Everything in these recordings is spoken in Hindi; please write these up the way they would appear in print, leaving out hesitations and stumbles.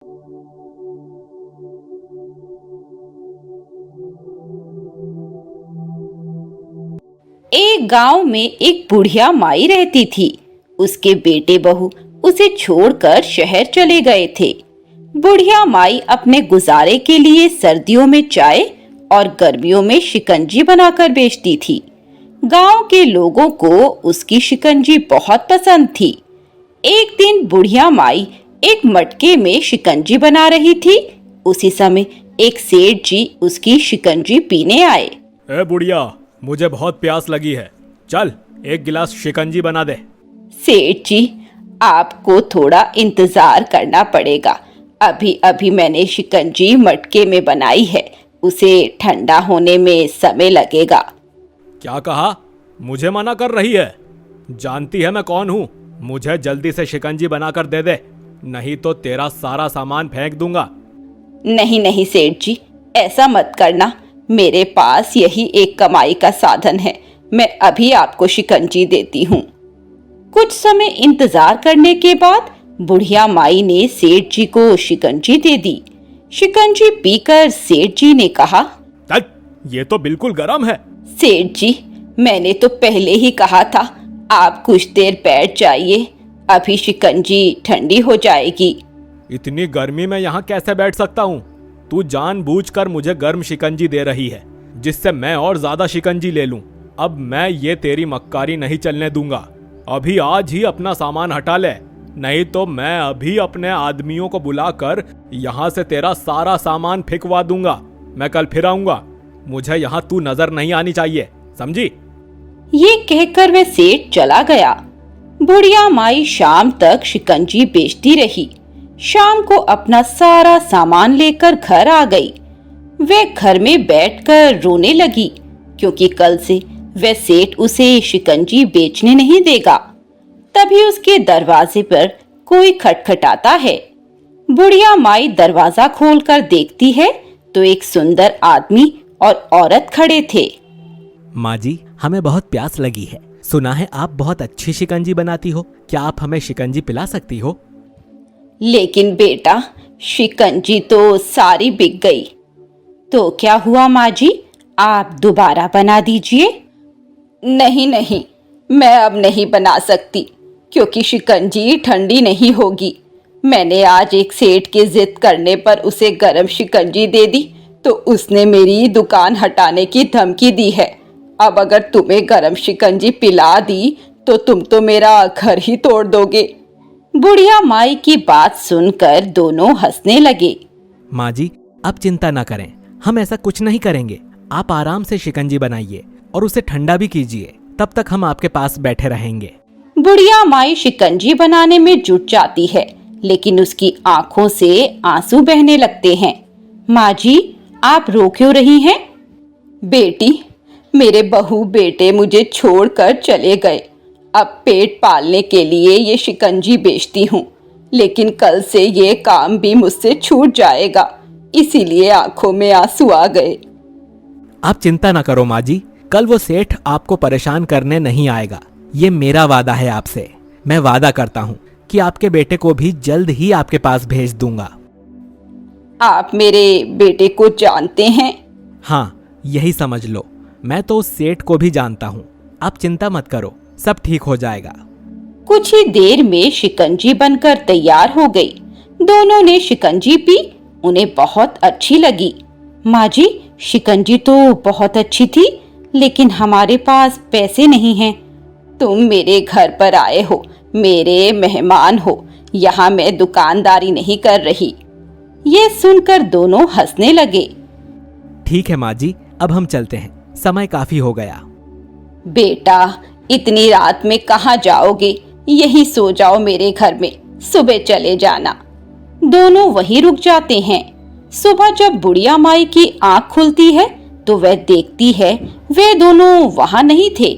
एक गांव में एक बुढ़िया माई रहती थी। उसके बेटे बहू उसे छोड़कर शहर चले गए थे। बुढ़िया माई अपने गुजारे के लिए सर्दियों में चाय और गर्मियों में शिकंजी बनाकर बेचती थी। गांव के लोगों को उसकी शिकंजी बहुत पसंद थी। एक दिन बुढ़िया माई एक मटके में शिकंजी बना रही थी। उसी समय एक सेठ जी उसकी शिकंजी पीने आए। ए बुढ़िया, मुझे बहुत प्यास लगी है, चल एक गिलास शिकंजी बना दे। सेठ जी, आपको थोड़ा इंतजार करना पड़ेगा। अभी अभी मैंने शिकंजी मटके में बनाई है, उसे ठंडा होने में समय लगेगा। क्या कहा? मुझे मना कर रही है? जानती है मैं कौन हूँ? मुझे जल्दी से शिकंजी बनाकर दे दे, नहीं तो तेरा सारा सामान फेंक दूंगा। नहीं नहीं सेठ जी, ऐसा मत करना। मेरे पास यही एक कमाई का साधन है, मैं अभी आपको शिकंजी देती हूँ। कुछ समय इंतजार करने के बाद बुढ़िया माई ने सेठ जी को शिकंजी दे दी। शिकंजी पीकर सेठ जी ने कहा, ये तो बिल्कुल गर्म है। सेठ जी, मैंने तो पहले ही कहा था, आप कुछ देर बैठ जाइए, अभी शिकंजी ठंडी हो जाएगी। इतनी गर्मी में यहाँ कैसे बैठ सकता हूँ? तू जानबूझकर मुझे गर्म शिकंजी दे रही है, जिससे मैं और ज्यादा शिकंजी ले लूं। अब मैं ये तेरी मक्कारी नहीं चलने दूंगा। अभी आज ही अपना सामान हटा ले, नहीं तो मैं अभी अपने आदमियों को बुलाकर यहाँ से तेरा सारा सामान फेंकवा दूंगा। मैं कल फिर आऊंगा, मुझे यहाँ तू नजर नहीं आनी चाहिए, समझी? ये कहकर वह सेठ चला गया। बुढ़िया माई शाम तक शिकंजी बेचती रही। शाम को अपना सारा सामान लेकर घर आ गई। वह घर में बैठकर रोने लगी, क्योंकि कल से वह सेठ उसे शिकंजी बेचने नहीं देगा। तभी उसके दरवाजे पर कोई खटखटाता है। बुढ़िया माई दरवाजा खोलकर देखती है तो एक सुंदर आदमी और औरत खड़े थे। माँ जी, हमें बहुत प्यास लगी है। सुना है आप बहुत अच्छी शिकंजी बनाती हो, क्या आप हमें शिकंजी पिला सकती हो? लेकिन बेटा, शिकंजी तो सारी बिक गई। तो क्या हुआ माँ जी, आप दोबारा बना दीजिए। नहीं नहीं, मैं अब नहीं बना सकती, क्योंकि शिकंजी ठंडी नहीं होगी। मैंने आज एक सेठ के जिद करने पर उसे गर्म शिकंजी दे दी, तो उसने मेरी दुकान हटाने की धमकी दी है। अब अगर तुम्हें गर्म शिकंजी पिला दी तो तुम तो मेरा घर ही तोड़ दोगे। बुढ़िया माई की बात सुनकर दोनों हंसने लगे। माँ जी, आप चिंता ना करें, हम ऐसा कुछ नहीं करेंगे। आप आराम से शिकंजी बनाइए और उसे ठंडा भी कीजिए, तब तक हम आपके पास बैठे रहेंगे। बुढ़िया माई शिकंजी बनाने में जुट जाती है, लेकिन उसकी आंखों से आंसू बहने लगते हैं। माँ जी, आप रो क्यों रही हैं? बेटी, मेरे बहू बेटे मुझे छोड़कर चले गए। अब पेट पालने के लिए ये शिकंजी बेचती हूँ, लेकिन कल से ये काम भी मुझसे छूट जाएगा, इसीलिए आंखों में आंसू आ गए। आप चिंता ना करो माँ जी, कल वो सेठ आपको परेशान करने नहीं आएगा। ये मेरा वादा है आपसे। मैं वादा करता हूँ कि आपके बेटे को भी जल्द ही आपके पास भेज दूंगा। आप मेरे बेटे को जानते हैं? हाँ, यही समझ लो, मैं तो उस सेठ को भी जानता हूँ। आप चिंता मत करो, सब ठीक हो जाएगा। कुछ ही देर में शिकंजी बनकर तैयार हो गई। दोनों ने शिकंजी पी, उन्हें बहुत अच्छी लगी। माँ जी, शिकंजी तो बहुत अच्छी थी, लेकिन हमारे पास पैसे नहीं हैं। तुम मेरे घर पर आए हो, मेरे मेहमान हो, यहाँ मैं दुकानदारी नहीं कर रही। ये सुनकर दोनों हंसने लगे। ठीक है माँ जी, अब हम चलते हैं, समय काफी हो गया। बेटा, इतनी रात में कहाँ जाओगे? यहीं सो जाओ मेरे घर में, सुबह चले जाना। दोनों वहीं रुक जाते हैं। सुबह जब बुढ़िया माई की आंख खुलती है तो वह देखती है वे दोनों वहां नहीं थे।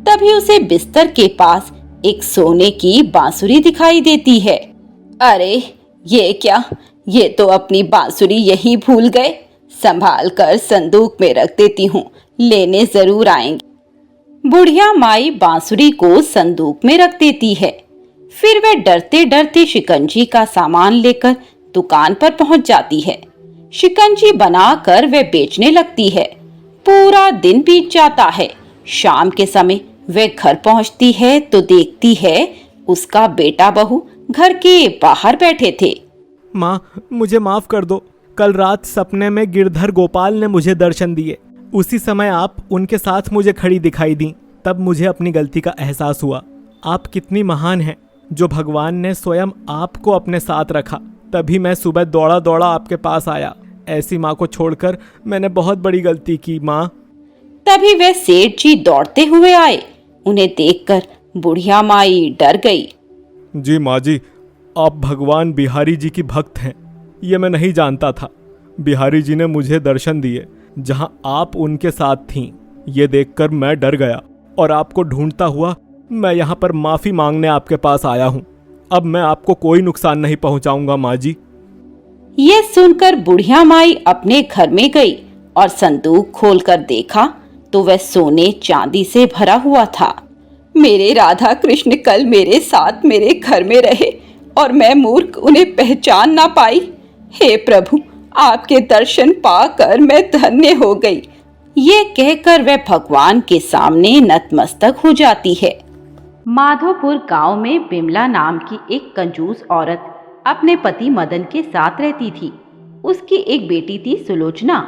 तभी उसे बिस्तर के पास एक सोने की बांसुरी दिखाई देती है। अरे ये क्या, ये तो अपनी बांसुरी यहीं भूल गए। संभाल कर संदूक में रख देती हूँ, लेने जरूर आएंगे। बुढ़िया माई बांसुरी को संदूक में रख देती है। फिर वह डरते डरते शिकंजी का सामान लेकर दुकान पर पहुंच जाती है। शिकंजी बनाकर वह बेचने लगती है। पूरा दिन बीत जाता है। शाम के समय वह घर पहुंचती है तो देखती है उसका बेटा बहू घर के बाहर बैठे थे। माँ, मुझे माफ कर दो। कल रात सपने में गिरधर गोपाल ने मुझे दर्शन दिए। उसी समय आप उनके साथ मुझे खड़ी दिखाई दी। तब मुझे अपनी गलती का एहसास हुआ। आप कितनी महान हैं, जो भगवान ने स्वयं आपको अपने साथ रखा। तभी मैं सुबह दौड़ा दौड़ा आपके पास आया। ऐसी माँ को छोड़कर मैंने बहुत बड़ी गलती की माँ। तभी वे सेठ जी दौड़ते हुए आए। उन्हें देखकर बुढ़िया माई डर गई। जी माँ जी, आप भगवान बिहारी जी की भक्त हैं, ये मैं नहीं जानता था। बिहारी जी ने मुझे दर्शन दिए जहाँ आप उनके साथ थीं। ये देखकर मैं डर गया और आपको ढूंढता हुआ मैं यहाँ पर माफ़ी मांगने आपके पास आया हूँ। अब मैं आपको कोई नुकसान नहीं पहुँचाऊंगा माँ जी। ये सुनकर बुढ़िया माई अपने घर में गई और संदूक खोलकर देखा तो वह सोने चांदी से भरा हुआ था। मेरे राधा कृष्ण कल मेरे साथ मेरे घर में रहे और मैं मूर्ख उन्हें पहचान ना पाई। हे प्रभु, आपके दर्शन पाकर मैं धन्य हो गई। ये कहकर वह भगवान के सामने नतमस्तक हो जाती है। माधोपुर गांव में बिमला नाम की एक कंजूस औरत अपने पति मदन के साथ रहती थी। उसकी एक बेटी थी सुलोचना।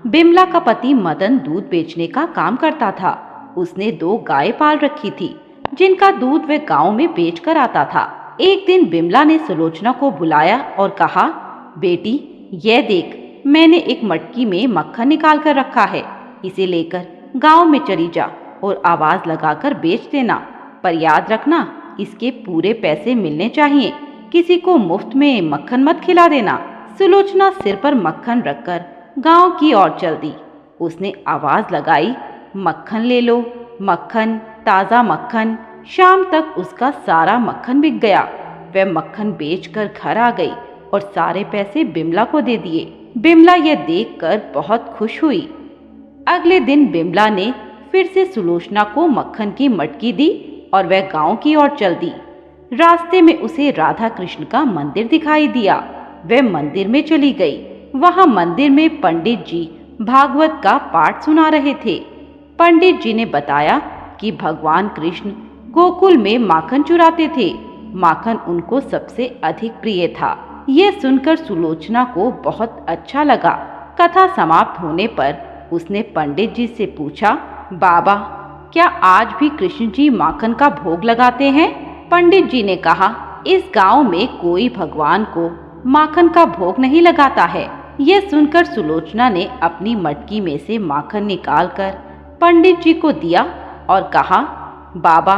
बिमला का पति मदन दूध बेचने का काम करता था। उसने 2 गाय पाल रखी थी जिनका दूध वह गांव में बेच कर आता था। एक दिन बिमला ने सुलोचना को बुलाया और कहा, बेटी ये देख, मैंने एक मटकी में मक्खन निकाल कर रखा है। इसे लेकर गांव में चली जा और आवाज लगाकर बेच देना। पर याद रखना, इसके पूरे पैसे मिलने चाहिए। किसी को मुफ्त में मक्खन मत खिला देना। सुलोचना सिर पर मक्खन रखकर गांव की ओर चल दी। उसने आवाज लगाई, मक्खन ले लो, मक्खन, ताज़ा मक्खन। शाम तक उसका सारा मक्खन बिक गया। वह मक्खन बेचकर घर आ गई और सारे पैसे बिमला को दे दिए। बिमला यह देखकर बहुत खुश हुई। अगले दिन बिमला ने फिर से सुलोचना को मक्खन की मटकी दी और वह गांव की ओर चल दी। रास्ते में उसे राधा कृष्ण का मंदिर दिखाई दिया। वह मंदिर में चली गई। वहां मंदिर में पंडित जी भागवत का पाठ सुना रहे थे। पंडित जी ने बताया कि भगवान कृष्ण गोकुल में माखन चुराते थे। माखन उनको सबसे अधिक प्रिय था। यह सुनकर सुलोचना को बहुत अच्छा लगा। कथा समाप्त होने पर उसने पंडित जी से पूछा, बाबा, क्या आज भी कृष्ण जी माखन का भोग लगाते हैं? पंडित जी ने कहा, इस गांव में कोई भगवान को माखन का भोग नहीं लगाता है। यह सुनकर सुलोचना ने अपनी मटकी में से माखन निकालकर पंडित जी को दिया और कहा, बाबा,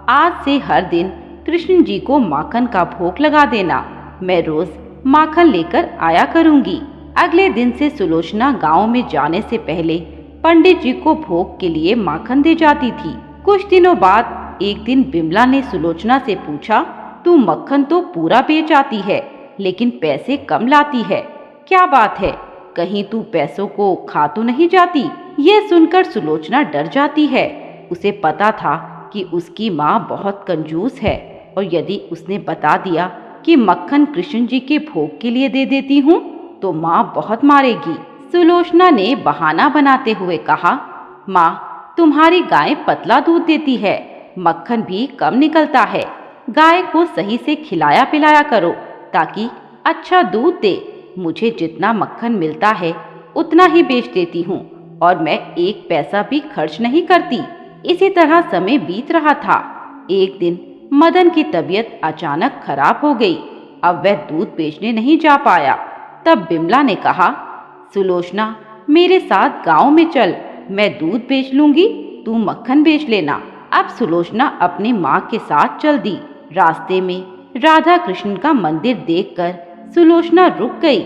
आज से हर दिन कृष्ण जी को माखन का भोग लगा देना। मैं रोज माखन लेकर आया करूंगी। अगले दिन से सुलोचना गांव में जाने से पहले पंडित जी को भोग के लिए माखन दे जाती थी। कुछ दिनों बाद एक दिन बिमला ने सुलोचना से पूछा, तू मक्खन तो पूरा बेच आती है लेकिन पैसे कम लाती है, क्या बात है? कहीं तू पैसों को खा तो नहीं जाती? यह सुनकर सुलोचना डर जाती है। उसे पता था कि उसकी माँ बहुत कंजूस है और यदि उसने बता दिया कि मक्खन कृष्ण जी के भोग के लिए दे देती हूँ तो माँ बहुत मारेगी। सुलोचना ने बहाना बनाते हुए कहा, माँ, तुम्हारी गाय पतला दूध देती है, मक्खन भी कम निकलता है। गाय को सही से खिलाया पिलाया करो ताकि अच्छा दूध दे। मुझे जितना मक्खन मिलता है उतना ही बेच देती हूँ और मैं 1 पैसा भी खर्च नहीं करती। इसी तरह समय बीत रहा था। एक दिन मदन की तबीयत अचानक खराब हो गई। अब वह दूध बेचने नहीं जा पाया। तब बिमला ने कहा, सुलोचना, मेरे साथ गांव में चल, मैं दूध बेच लूंगी, तू मक्खन बेच लेना। अब सुलोचना अपनी माँ के साथ चल दी। रास्ते में राधा कृष्ण का मंदिर देखकर सुलोचना रुक गई।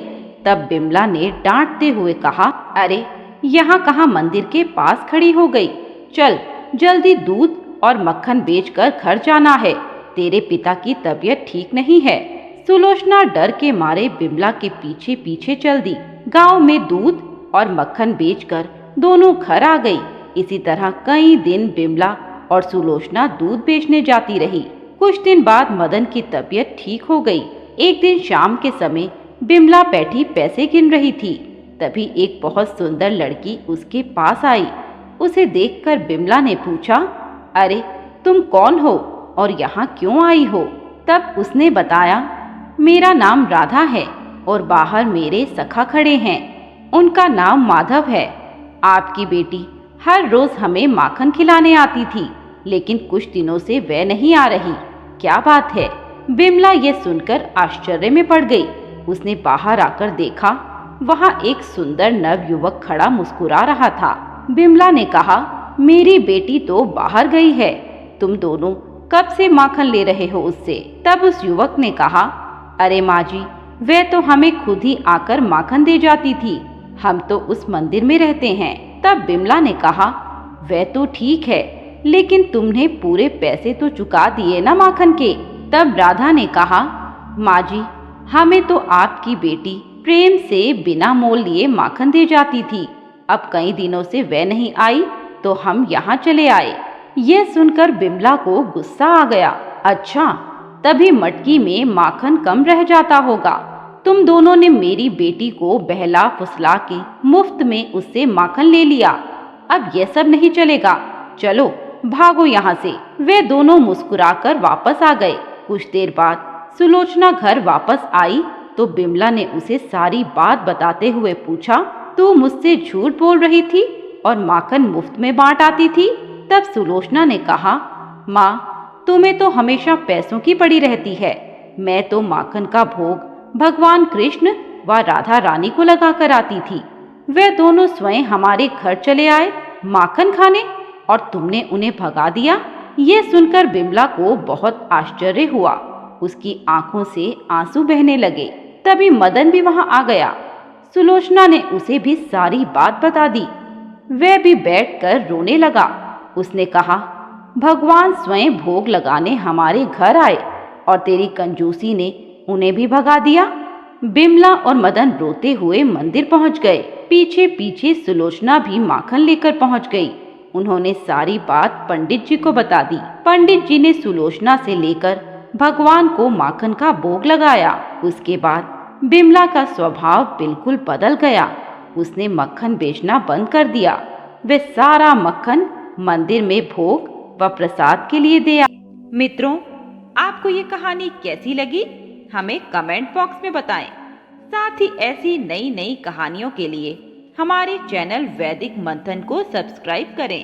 तब बिमला ने डांटते हुए कहा, अरे यहाँ कहाँ मंदिर के पास खड़ी हो गई? चल जल्दी दूध और मक्खन बेचकर घर जाना है, तेरे पिता की तबीयत ठीक नहीं है। सुलोचना डर के मारे बिमला के पीछे पीछे चल दी। गांव में दूध और मक्खन बेचकर दोनों घर आ गई। इसी तरह कई दिन बिमला और सुलोचना दूध बेचने जाती रही। कुछ दिन बाद मदन की तबीयत ठीक हो गई। एक दिन शाम के समय बिमला बैठी पैसे गिन रही थी। तभी एक बहुत सुंदर लड़की उसके पास आई। उसे देखकर बिमला ने पूछा, अरे तुम कौन हो और यहाँ क्यों आई हो? तब उसने बताया, मेरा नाम राधा है और बाहर मेरे सखा खड़े हैं, उनका नाम माधव है। आपकी बेटी हर रोज हमें माखन खिलाने आती थी, लेकिन कुछ दिनों से वह नहीं आ रही, क्या बात है? बिमला ये सुनकर आश्चर्य में पड़ गई। उसने बाहर आकर देखा, वहाँ एक सुंदर नव युवक खड़ा मुस्कुरा रहा था। बिमला ने कहा, मेरी बेटी तो बाहर गई है, तुम दोनों कब से माखन ले रहे हो उससे? तब उस युवक ने कहा, अरे माँ जी, वह तो हमें खुद ही आकर माखन दे जाती थी, हम तो उस मंदिर में रहते हैं। तब बिमला ने कहा, वह तो ठीक है, लेकिन तुमने पूरे पैसे तो चुका दिए ना माखन के। तब राधा ने कहा, माँ जी, हमें तो आपकी बेटी प्रेम से बिना मोल लिए माखन दे जाती थी, अब कई दिनों से वह नहीं आई तो हम यहाँ चले आए। यह सुनकर बिमला को गुस्सा आ गया। अच्छा, तभी मटकी में माखन कम रह जाता होगा। तुम दोनों ने मेरी बेटी को बहला फुसला के मुफ्त में उससे माखन ले लिया, अब यह सब नहीं चलेगा, चलो भागो यहाँ से। वे दोनों मुस्कुराकर वापस आ गए। कुछ देर बाद सुलोचना घर वापस आई तो बिमला ने उसे सारी बात बताते हुए पूछा, तू मुझसे झूठ बोल रही थी और माखन मुफ्त में बांट आती थी? तब सुलोचना ने कहा, माँ, तुम्हें तो हमेशा पैसों की पड़ी रहती है, मैं तो माखन का भोग भगवान कृष्ण व राधा रानी को लगा कर आती थी। वे दोनों स्वयं हमारे घर चले आए माखन खाने और तुमने उन्हें भगा दिया। ये सुनकर बिमला को बहुत आश्चर्य हुआ, उसकी आंखों से आंसू बहने लगे। तभी मदन भी वहां आ गया। सुलोचना ने उसे भी सारी बात बता दी। वह भी बैठकर रोने लगा। उसने कहा, भगवान स्वयं भोग लगाने हमारे घर आए और तेरी कंजूसी ने उन्हें भी भगा दिया। बिमला और मदन रोते हुए मंदिर पहुंच गए। पीछे पीछे सुलोचना भी माखन लेकर पहुंच गई। उन्होंने सारी बात पंडित जी को बता दी। पंडित जी ने सुलोचना से लेकर भगवान को माखन का भोग लगाया। उसके बाद बिमला का स्वभाव बिल्कुल बदल गया। उसने मक्खन बेचना बंद कर दिया। वे सारा मक्खन मंदिर में भोग व प्रसाद के लिए दे। मित्रों, आपको ये कहानी कैसी लगी हमें कमेंट बॉक्स में बताएं। साथ ही ऐसी नई नई कहानियों के लिए हमारे चैनल वैदिक मंथन को सब्सक्राइब करें।